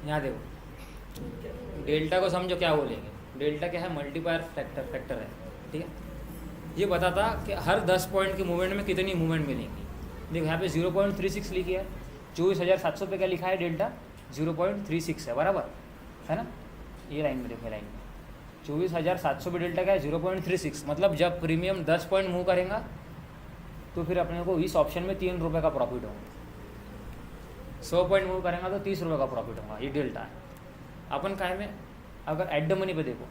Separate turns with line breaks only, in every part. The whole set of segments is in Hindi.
यहाँ देखो, डेल्टा को समझो क्या बोलेंगे। डेल्टा क्या है? मल्टीप्लायर फैक्टर है, ठीक है। ये बताता कि हर 10 पॉइंट के मूवमेंट में कितनी मूवमेंट मिलेंगी। देखो यहाँ पे 0.36 लिखी है, 24,700 पे क्या लिखा है? डेल्टा 0.36 है, बराबर है ना। ये लाइन में देखो, लाइन में 24,700 पे डेल्टा क्या है? 0.36। मतलब जब प्रीमियम 10 पॉइंट मूव करेगा तो फिर अपने को इस ऑप्शन में 3 रुपये का प्रॉफिट होगा। 100 पॉइंट मूव करेगा तो 30 रुपये का प्रॉफिट होगा। ये डेल्टा है। अपन काय में अगर एट द मनी पे देखो,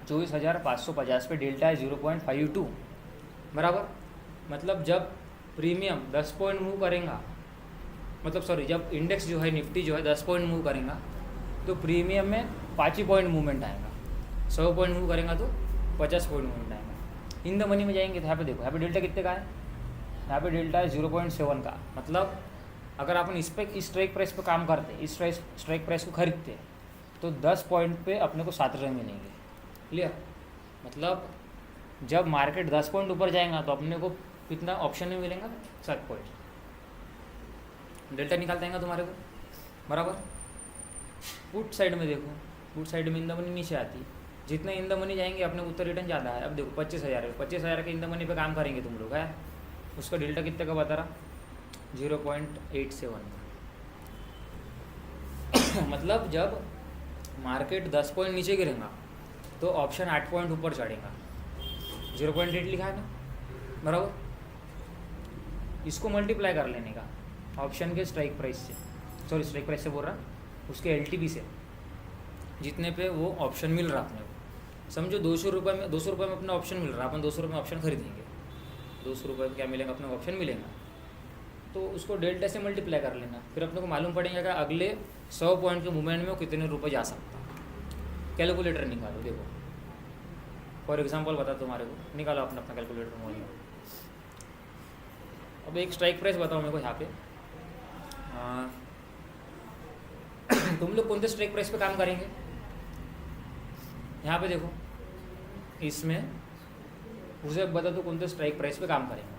24,550 पे डेल्टा है 0.52, बराबर। मतलब जब प्रीमियम 10 पॉइंट मूव करेगा, मतलब सॉरी, जब इंडेक्स जो है निफ्टी जो है 10 पॉइंट मूव करेगा तो प्रीमियम में 5 ही पॉइंट मूवमेंट आएगा। 100 पॉइंट मूव करेगा तो 50 पॉइंट मूवमेंट आएगा। इन द मनी में जाएंगे तो यहाँ पे देखो, यहाँ पे डेल्टा कितने का है? यहाँ पे डेल्टा है 0.7 का। मतलब अगर अपन इस स्ट्राइक प्राइस पे काम करते, इस स्ट्राइक प्राइस को खरीदते तो 10 पॉइंट पे अपने को 7 रुपये मिलेंगे। क्लियर? मतलब जब मार्केट 10 पॉइंट ऊपर जाएगा तो अपने को कितना ऑप्शन में मिलेगा? 7 पॉइंट। डेल्टा निकाल देंगे तुम्हारे को, बराबर। पुट साइड में देखो, पुट साइड में इन द मनी नीचे आती, जितने इन द मनी जाएंगे अपने को उत्तर रिटर्न ज़्यादा है। अब देखो 25,000 है, 25,000 के इन द मनी पे काम करेंगे तुम लोग, है उसका डेल्टा कितने का बता रहा? 0.87। मतलब जब मार्केट 10 पॉइंट नीचे गिरेगा तो ऑप्शन 8 पॉइंट ऊपर चढ़ेगा। 0.8 लिखा है ना, बराबर। इसको मल्टीप्लाई कर लेने का ऑप्शन के स्ट्राइक प्राइस से, सॉरी स्ट्राइक प्राइस से बोल रहा, उसके एलटीपी से, जितने पे वो ऑप्शन मिल रहा अपने को। समझो 200 रुपये में, 200 रुपये में अपना ऑप्शन मिल रहा, अपन 200 रुपये में ऑप्शन खरीदेंगे, 200 रुपये में क्या मिलेगा? अपने को ऑप्शन मिलेगा। तो उसको डेल्टा से मल्टीप्लाई कर लेना, फिर अपने को मालूम पड़ेगा कि अगले 100 पॉइंट के मूवमेंट में वो कितने रुपये जा सकता। कैलकुलेटर निकालो, देखो फॉर एग्जांपल बता तुम्हारे को, निकालो अपना अपना कैलकुलेटर मोबाइल में। अब एक स्ट्राइक प्राइस बताओ मेरे को यहाँ पे। तुम लोग कौन से स्ट्राइक प्राइस पे काम करेंगे? यहाँ पे देखो, इसमें उसे बता दो कौन से स्ट्राइक प्राइस पे काम करेंगे।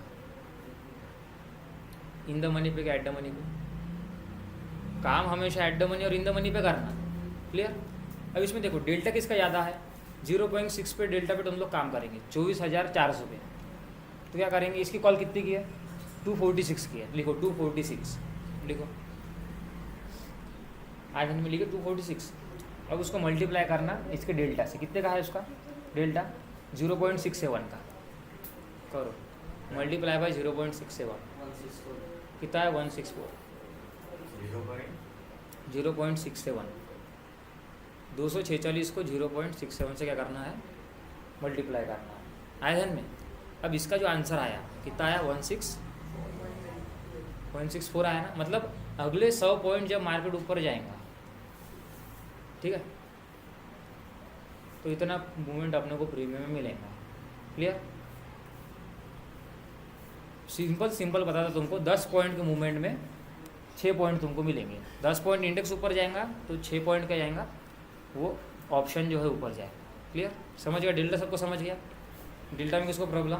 इन द मनी पे क्या एट द मनी पे? काम हमेशा एट द मनी और इन द मनी पे करना। क्लियर? अब इसमें देखो डेल्टा किसका ज़्यादा है? 0.6 पे डेल्टा पे तुम लोग काम करेंगे, 24,400 पे। तो क्या करेंगे? इसकी कॉल कितनी की है? 246 की है। लिखो 246, लिखो आज में लिखे 246। अब उसको मल्टीप्लाई करना इसके डेल्टा से, कितने का है उसका डेल्टा? 0.67 का। करो मल्टीप्लाई बाय 0.67, कितना है? 164। 0.67, 246 को 0.67 से क्या करना है? मल्टीप्लाई करना है। आया ध्यान में? अब इसका जो आंसर आया कितना आया? 164 आया ना। मतलब अगले 100 पॉइंट जब मार्केट ऊपर जाएगा, ठीक है, तो इतना मूवमेंट अपने को प्रीमियम में मिलेगा। क्लियर? सिंपल बताता तुमको, 10 पॉइंट के मूवमेंट में 6 पॉइंट तुमको मिलेंगे। 10 पॉइंट इंडेक्स ऊपर जाएगा तो 6 पॉइंट का जाएगा वो ऑप्शन जो है ऊपर जाएगा। क्लियर? समझ गया? डेल्टा सबको समझ गया? डेल्टा में किसको प्रॉब्लम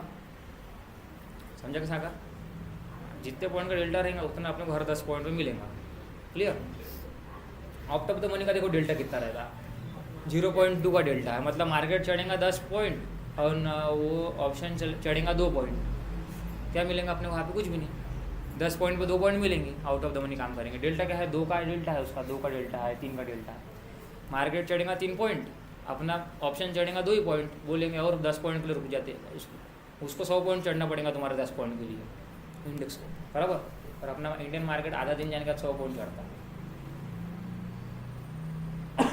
समझा कि सागर? जितने पॉइंट का डेल्टा रहेगा उतना अपने को हर 10 पॉइंट में मिलेगा। Clear? Out of the money का देखो डेल्टा कितना रहेगा? 0.2 का डेल्टा है। मतलब मार्केट चढ़ेगा 10 पॉइंट और वो ऑप्शन चढ़ेगा 2 पॉइंट, क्या मिलेगा अपने को? वहाँ पे कुछ भी नहीं। 10 पॉइंट पे 2 पॉइंट मिलेंगे, आउट ऑफ द मनी काम करेंगे। डेल्टा क्या है? 2 का डेल्टा है उसका, 2 का डेल्टा है, 3 का डेल्टा है। मार्केट चढ़ेगा 3 पॉइंट, अपना ऑप्शन चढ़ेगा 2 ही पॉइंट, बोलेंगे और 10 पॉइंट के लिए रुक जाते हैं। उसको 100 पॉइंट चढ़ना पड़ेगा तुम्हारे 10 पॉइंट के लिए इंडेक्स को, बराबर। और अपना इंडियन मार्केट आधा दिन जाने के बाद 100 पॉइंट चढ़ता है।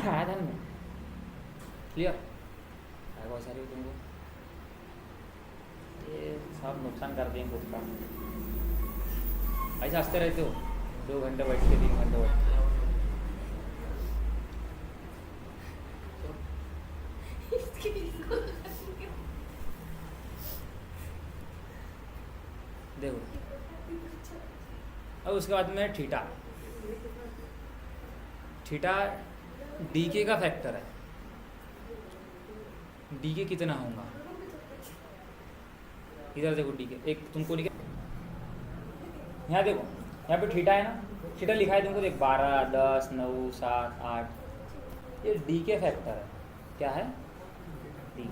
आया ध्यान में? क्लियर? बहुत सारी तुमको ये सब नुकसान कर देंगे खुद का। ऐसे हंसते रहते हो 2 घंटे बैठ के, 3 घंटे बैठ के। देखो अब उसके बाद में थीटा डीके का फैक्टर है। डीके कितना होगा? इधर देखो डीके, एक तुमको लिखे यहाँ देखो, यहाँ पे थीटा है ना, थीटा लिखा है तुमको देख 12, 10, 9, 7, 8, ये डी के फैक्टर है। क्या है? डी।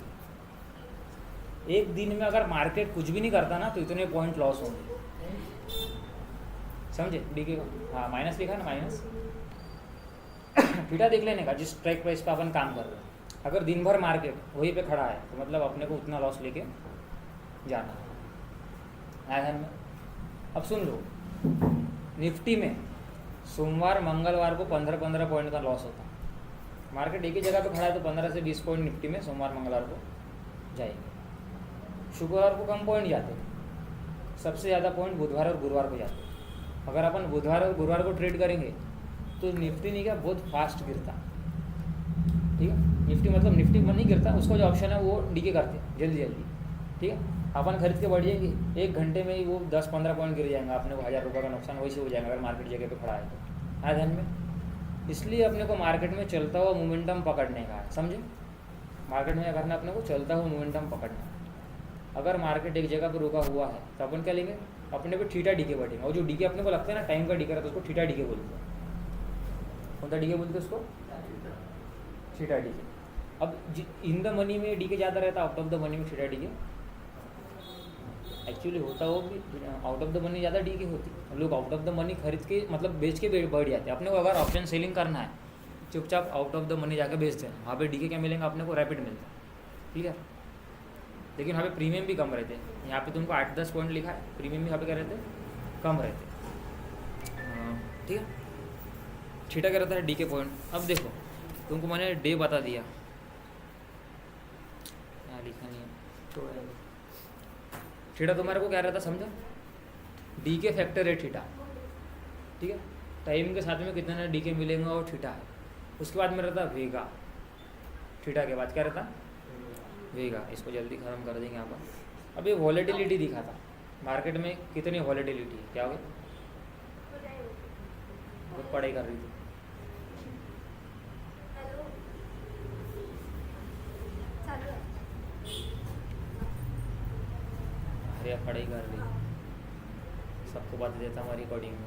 एक दिन में अगर मार्केट कुछ भी नहीं करता ना तो इतने पॉइंट लॉस होंगे, समझे? डी के, हाँ माइनस लिखा है ना, माइनस थीटा देख लेने का जिस स्ट्राइक प्राइस पे अपन काम कर रहे हैं। अगर दिन भर मार्केट वहीं पे खड़ा है तो मतलब अपने को उतना लॉस लेके जाना है। आया ध्यान में? अब सुन लो, निफ्टी में सोमवार मंगलवार को 15-15 पॉइंट का लॉस होता है। मार्केट एक ही जगह पे खड़ा है तो 15 से 20 पॉइंट निफ्टी में सोमवार मंगलवार को जाएंगे। शुक्रवार को कम पॉइंट जाते हैं, सबसे ज़्यादा पॉइंट बुधवार और गुरुवार को जाते हैं। अगर अपन बुधवार और गुरुवार को ट्रेड करेंगे तो निफ्टी नहीं क्या बहुत फास्ट गिरता, ठीक है? निफ्टी मतलब निफ्टी में नहीं गिरता, उसका जो ऑप्शन है वो डीके करते हैं जल्दी जल्दी, ठीक है? अपन खरीद के बढ़ जाएंगे, 1 घंटे में ही वो 10-15 पॉइंट गिर जाएगा, अपने को 1000 रुपये का नुकसान वैसे हो जाएगा अगर मार्केट जगह पे खड़ा है तो। हाँ ध्यान में? इसलिए अपने को मार्केट में चलता हुआ मोमेंटम पकड़ने का, समझे? मार्केट में क्या करना है अपने को? चलता हुआ मोमेंटम पकड़ना। अगर मार्केट एक जगह पर रुका हुआ है तो अपन क्या लेंगे? अपने को थीटा डीके बढ़ेगा, और जो डीके अपने को लगता है ना टाइम का डीके रहता है उसको थीटा डीके बोलते हैं। कौन सा डीके बोलते हैं उसको? Theta DK. अब इन द मनी में डीके ज़्यादा रहता है, आउट ऑफ द मनी में थीटा डीके एक्चुअली होता हो भी, आउट ऑफ द मनी ज़्यादा डीके होती। लोग आउट ऑफ द मनी खरीद के मतलब बेच के बढ़ जाते हैं। अपने को अगर ऑप्शन सेलिंग करना है चुपचाप आउट ऑफ द मनी जाकर बेचते हैं, वहाँ पे डीके क्या मिलेंगे अपने को? रैपिड मिलता है, ठीक है? लेकिन यहाँ पे प्रीमियम भी कम रहते हैं। यहाँ पे तुमको 8-10 पॉइंट लिखा है, प्रीमियम भी यहाँ पे क्या रहते हैं? कम रहते हैं, ठीक है? थीटा क्या रहता है? डी के पॉइंट। अब देखो तुमको मैंने डे बता दिया, यहाँ लिखा नहीं है तो थीटा तुम्हारे को क्या रहता समझा? डी के फैक्टर है थीटा, ठीक है? टाइम के साथ में कितने डी के मिलेंगे और थीटा है। उसके बाद में रहता वेगा, थीटा के बाद क्या रहता? वेगा। इसको जल्दी ख़त्म कर देंगे यहाँ पर। अब ये वॉलेटिलिटी दिखा था मार्केट में, कितनी वॉलेटिलिटी है, क्या हो गया? बहुत पढ़ाई कर रही थी। अरे अब पढ़ाई कर रही, सबको बात देता हूँ रिकॉर्डिंग में।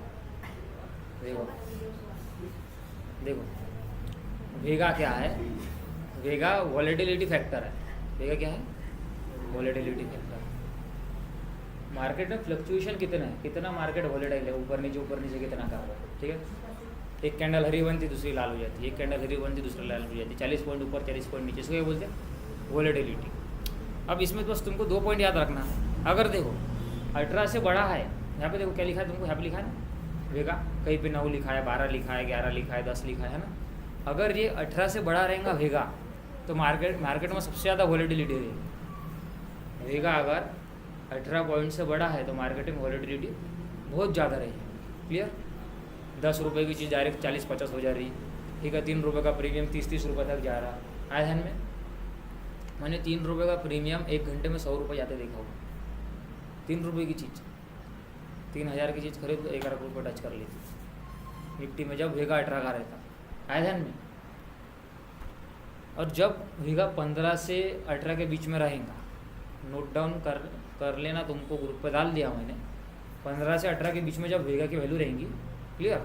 देखो देखो वेगा क्या है? वेगा वॉलेटिलिटी फैक्टर है। वेगा क्या है? Volatility factor. मार्केट में फ्लक्चुएशन कितना है, कितना मार्केट वॉलेटाइल है, ऊपर नीचे कितना कर रहा है, ठीक है? एक कैंडल हरी बनती दूसरी लाल हो जाती है, एक कैंडल हरी बनती दूसरी लाल हो जाती है, 40 पॉइंट ऊपर 40 पॉइंट नीचे, इसको क्या बोलते हैं? वॉलेटिलिटी। अब इसमें बस तुमको 2 पॉइंट याद रखना है। अगर देखो 18 से बड़ा है, यहाँ पे देखो क्या लिखा है तुमको? यहाँ पे लिखा है ना वेगा, कहीं पे 9 लिखा है, 12 लिखा है, 11 लिखा है, 10 लिखा है ना? अगर ये 18 से बड़ा रहेगा वेगा तो मार्केट में सबसे ज़्यादा वॉलेटिलिटी रहेगी। वेगा अगर 18 पॉइंट से बड़ा है तो मार्केट में वॉलेटिलिटी बहुत ज़्यादा रहेगी। क्लियर? 10 रुपये की चीज़ डायरेक्ट 40-50 हो जा रही, ठीक है? 3 रुपये का प्रीमियम 30-30 रुपये तक जा रहा। आया ध्यान में? मैंने 3 रुपये का प्रीमियम 1 घंटे में 100 रुपये जाते देखा होगा। 3 रुपये की चीज़, 3000 की चीज़ खरीद 1 लाख रुपये टच कर लेती निफ्टी में, जब वेगा 18 का रहता। आया ध्यान में? और जब वेगा 15 से 18 के बीच में रहेगा, नोट डाउन कर लेना, तुमको ग्रुप पे डाल दिया मैंने। 15 से 18 के बीच में जब वेगा की वैल्यू रहेंगी, क्लियर,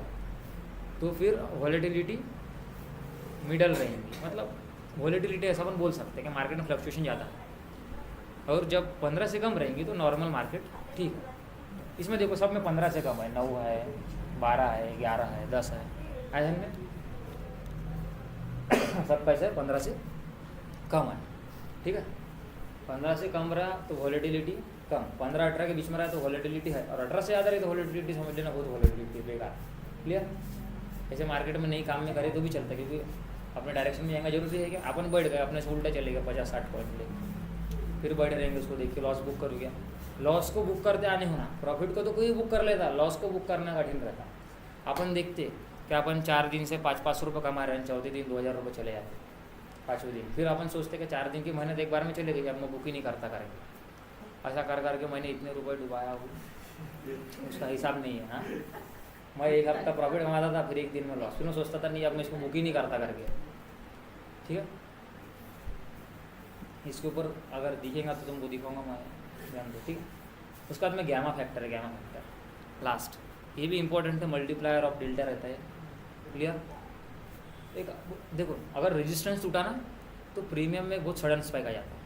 तो फिर वॉलेटिलिटी मिडल रहेंगी। मतलब वॉलेटिलिटी ऐसा अपन बोल सकते हैं कि मार्केट में फ्लक्चुएशन ज़्यादा है। और जब 15 से कम रहेंगी तो नॉर्मल मार्केट ठीक है। इसमें देखो सब में 15 से कम है, 9 है, 12 है, 11 है, 10 है। आया में सब पैसे 15 से कम है, ठीक है? 15 से कम रहा तो वॉलेटिलिटी कम, 15-18 के बीच में रहा तो वॉलेटिलिटी है, और 18 से ज़्यादा रही तो वॉलेटिलिटी समझ लेना बहुत वॉलेटिलिटी बेकार। क्लियर? ऐसे मार्केट में नई काम में करे तो भी चलता है, क्योंकि अपने डायरेक्शन में जाएगा। जरूरी है कि अपन बढ़ गए, अपने से उल्टा चलेगा 50-60 पॉइंट ले, फिर बढ़ रहेंगे, उसको देख के लॉस बुक कर गया। लॉस को बुक करते आने होना, प्रॉफिट को तो कोई बुक कर लेता, लॉस को बुक करना कठिन रहता। अपन देखते कि अपन 4 दिन से 500 रुपये कमा रहे हैं, चौथे दिन 2000 रुपये चले जाते, 5वें दिन फिर अपन सोचते कि 4 दिन की मेहनत एक बार में चले गई, अब मैं बुक ही नहीं करता करेंगे। ऐसा कर करके मैंने इतने रुपए डुबाया हूँ, उसका हिसाब नहीं है। हाँ, मैं 1 हफ्ता प्रॉफिट कमाता था, फिर 1 दिन में लॉस, फिर मैं सोचता था नहीं अब मैं इसको बुक ही नहीं करता करके। ठीक है, इसके ऊपर अगर दिखेगा तो तुमको दिखाऊंगा मैं, ध्यान दो। ठीक है, उसके बाद में गैमा फैक्टर है, गैमा फैक्टर लास्ट। ये भी इंपॉर्टेंट है, मल्टीप्लायर ऑफ डेल्टा रहता है। क्लियर? एक देखो, अगर रेजिस्टेंस टूटा ना तो प्रीमियम में बहुत सडन स्पाइक आ जाता है।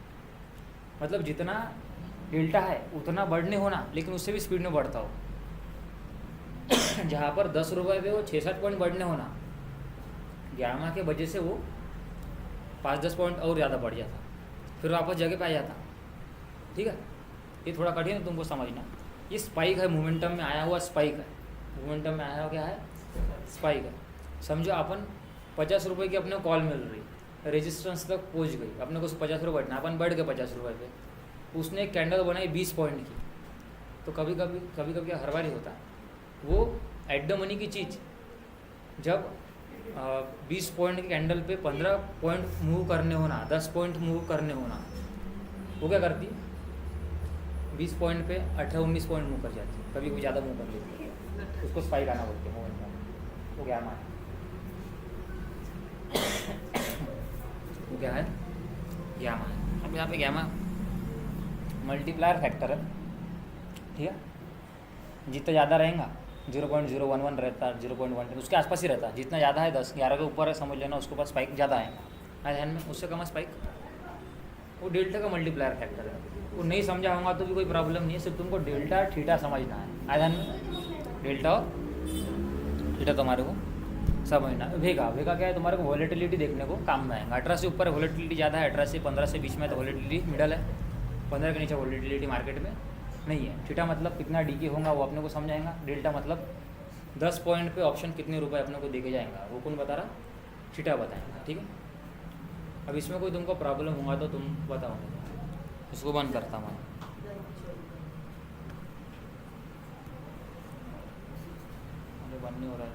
मतलब जितना डेल्टा है उतना बढ़ने होना, लेकिन उससे भी स्पीड में बढ़ता हो। जहाँ पर 10 रुपये पे वो 6-7 पॉइंट बढ़ने होना, ग्यामा के वजह से वो 5-10 पॉइंट और ज़्यादा बढ़ जाता, फिर वापस जगह पे आ जाता। ठीक है, ये थोड़ा कठिन है तुमको समझना। ये स्पाइक है, मोमेंटम में आया हुआ स्पाइक है। मोमेंटम में आया हुआ क्या है? स्पाइक है। समझो अपन 50 रुपये की अपने कॉल मिल रही, रेजिस्टेंस तक पहुंच गई, अपने को 50 रुपये बैठना, अपन बढ़ गए 50 रुपये पे। उसने एक कैंडल बनाई 20 पॉइंट की। तो कभी कभी हर बार ही होता है वो एट द मनी की चीज़, जब 20 पॉइंट की कैंडल पे 15 पॉइंट मूव करने होना, 10 पॉइंट मूव करने होना, वो क्या करती है? 20 पॉइंट पे 18-19 पॉइंट मूव कर जाती है, कभी कोई ज़्यादा मूव कर लेती है। उसको स्पाइक आना बोलते हैं मोमेंट में। वो ग्यामा है। वो क्या है? ग्यामा है। अब यहाँ पे ग्यामा मल्टीप्लायर फैक्टर है। ठीक है, जितना ज़्यादा रहेगा 0.011 रहता है, 0.1 उसके आसपास ही रहता है। जितना ज़्यादा है 10-11 के ऊपर है, समझ लेना उसके पास स्पाइक ज़्यादा आएगा। ध्यान में, उससे कम स्पाइक, वो डेल्टा का मल्टीप्लायर फैक्टर है। वो नहीं समझा होगा तो भी कोई प्रॉब्लम नहीं है, सिर्फ तुमको डेल्टा थीटा समझना है। ध्यान में, डेल्टा और थीटा तुम्हारे को समझना है। वेगा क्या है? तुम्हारे को वॉलेटिलिटी देखने को काम में आएगा। 18 से ऊपर वॉलेटिलिटी ज़्यादा है, 18 से 15 से बीच में तो वॉलेटिलिटी मिडल है, 15 के नीचे वॉलेटिलिटी मार्केट में नहीं है। थीटा मतलब कितना डीके होगा वो अपने को समझाएगा। डेल्टा मतलब 10 पॉइंट पे ऑप्शन कितने रुपए अपने को देके जाएगा, वो कौन बता रहा? थीटा बताएगा। ठीक है, अब इसमें कोई तुमको प्रॉब्लम होगा तो तुम बताओ। इसको बंद करता हूँ मैं। बंद नहीं हो रहा है।